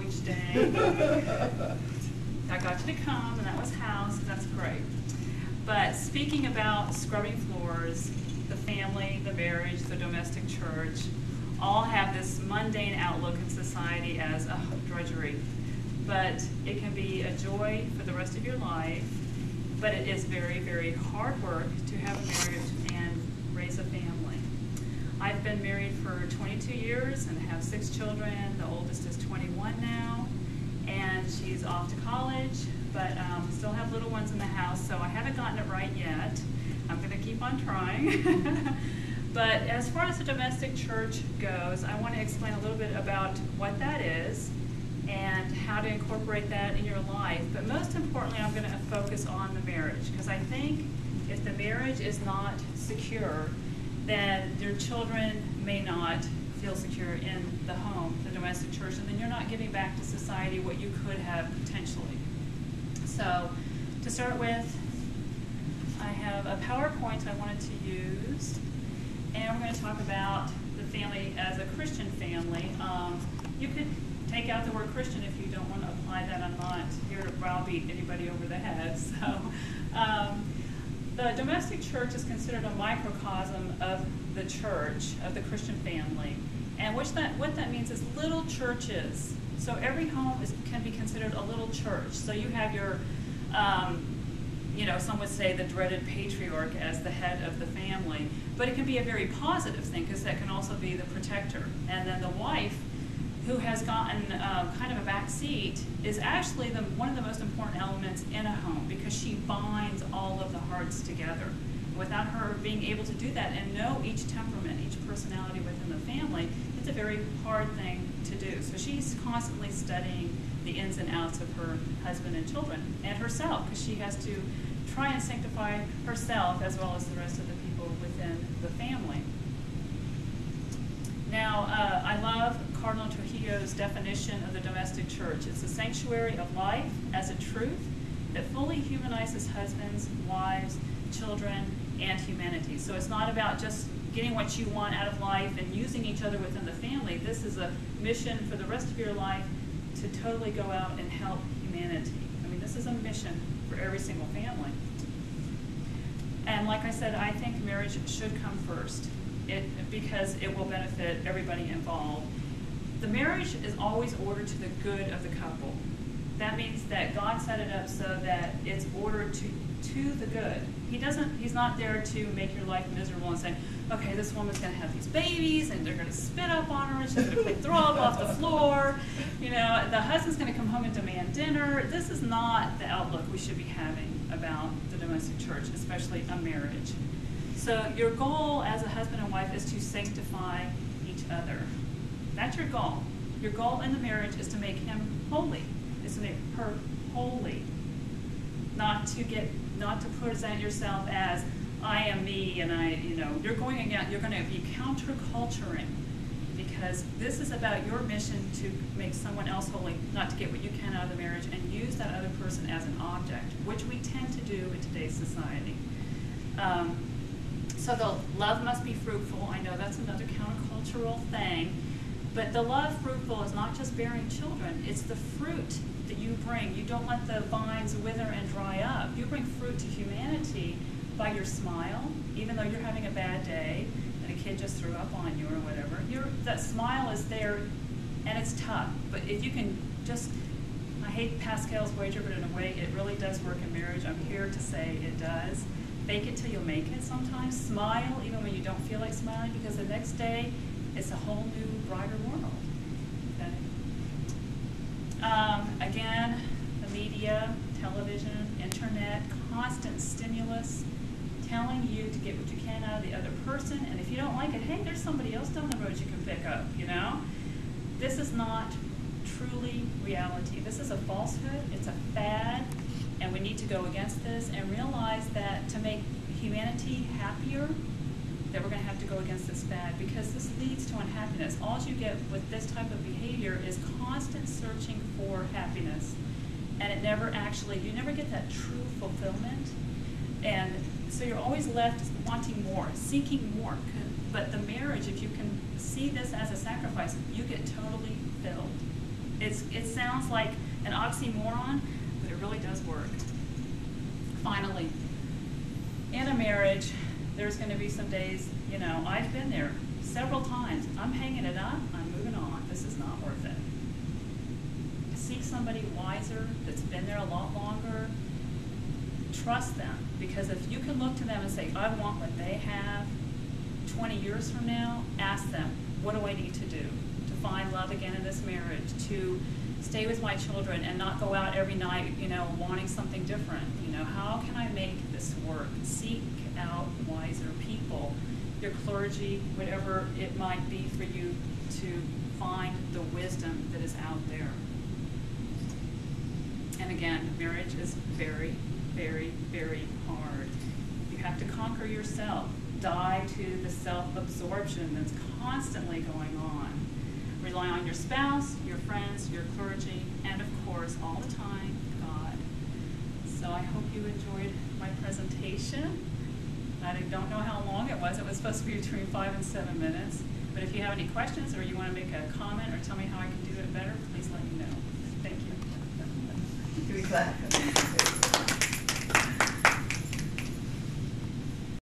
each day. I got you to come, and that was house. That's great. But speaking about scrubbing floors, the family, the marriage, the domestic church, all have this mundane outlook in society as drudgery. But it can be a joy for the rest of your life. But it is very, very hard work to have a marriage and raise a family. I've been married for 22 years and have 6 children. The oldest is 21 now, and she's off to college, but still have little ones in the house, so I haven't gotten it right yet. I'm going to keep on trying. But as far as the domestic church goes, I want to explain a little bit about what that is and how to incorporate that in your life. But most importantly, I'm going to focus on the marriage, because I think if the marriage is not secure, then your children may not feel secure in the home, the domestic church, and then you're not giving back to society what you could have potentially. So to start with, I have a PowerPoint I wanted to use, and we're going to talk about the family as a Christian family. You could take out the word Christian if you don't want to apply that. I'm not here to browbeat anybody over the head. So the domestic church is considered a microcosm of the church, of the Christian family. And what that means is little churches. So every home can be considered a little church. So you have your, some would say the dreaded patriarch as the head of the family. But it can be a very positive thing, because that can also be the protector. And then the wife, who has gotten kind of a back seat, is actually one of the most important elements in a home, because she binds all of the hearts together. Without her being able to do that and know each temperament, each personality within the family, it's a very hard thing to do. So she's constantly studying the ins and outs of her husband and children, and herself, because she has to try and sanctify herself as well as the rest of the people within the family. Now, I love Cardinal Trujillo's definition of the domestic church. It's a sanctuary of life as a truth that fully humanizes husbands, wives, children, and humanity. So it's not about just getting what you want out of life and using each other within the family. This is a mission for the rest of your life to totally go out and help humanity. I mean, this is a mission for every single family. And like I said, I think marriage should come first, because it will benefit everybody involved. The marriage is always ordered to the good of the couple. That means that God set it up so that it's ordered to the good. He's not there to make your life miserable and say, okay, this woman's going to have these babies, and they're going to spit up on her, and she's going to throw up off the floor. The husband's going to come home and demand dinner. This is not the outlook we should be having about the domestic church, especially a marriage. So your goal as a husband and wife is to sanctify each other. That's your goal. Your goal in the marriage is to make him holy, is to make her holy. Not to present yourself as I am me, and you're going to be counterculturing, because this is about your mission to make someone else holy, not to get what you can out of the marriage and use that other person as an object, which we tend to do in today's society. So the love must be fruitful. I know that's another countercultural thing, but the love fruitful is not just bearing children, it's the fruit that you bring. You don't let the vines wither and dry up. You bring fruit to humanity by your smile, even though you're having a bad day and a kid just threw up on you or whatever. That smile is there, and it's tough. But if you can just, I hate Pascal's wager, but in a way it really does work in marriage. I'm here to say it does. Fake it till you make it sometimes. Smile even when you don't feel like smiling, because the next day it's a whole new, brighter world. Okay? Again, the media, television, internet, constant stimulus, telling you to get what you can out of the other person, and if you don't like it, hey, there's somebody else down the road you can pick up, This is not truly reality. This is a falsehood, it's a fad, and we need to go against this and realize that to make humanity happier, that we're going to have to go against this fad, because this leads to unhappiness. All you get with this type of behavior is constant searching for happiness, and you never get that true fulfillment, and so you're always left wanting more, seeking more. But the marriage, if you can see this as a sacrifice, you get totally filled. It sounds like an oxymoron, but it really does work. Finally, in a marriage, there's going to be some days, you know, I've been there several times. I'm hanging it up, I'm moving on. This is not worth it. Seek somebody wiser that's been there a lot longer. Trust them, because if you can look to them and say, I want what they have 20 years from now, ask them, what do I need to do to find love again in this marriage, to stay with my children and not go out every night, you know, wanting something different. You know, how can I make this work? Seek out wiser people, your clergy, whatever it might be for you to find the wisdom that is out there. And again, marriage is very, very, very hard. You have to conquer yourself, die to the self-absorption that's constantly going on. Rely on your spouse, your friends, your clergy, and of course, all the time, God. So I hope you enjoyed my presentation. I don't know how long it was. It was supposed to be between 5 and 7 minutes. But if you have any questions or you want to make a comment or tell me how I can do it better, please let me know. Thank you. Do we clap?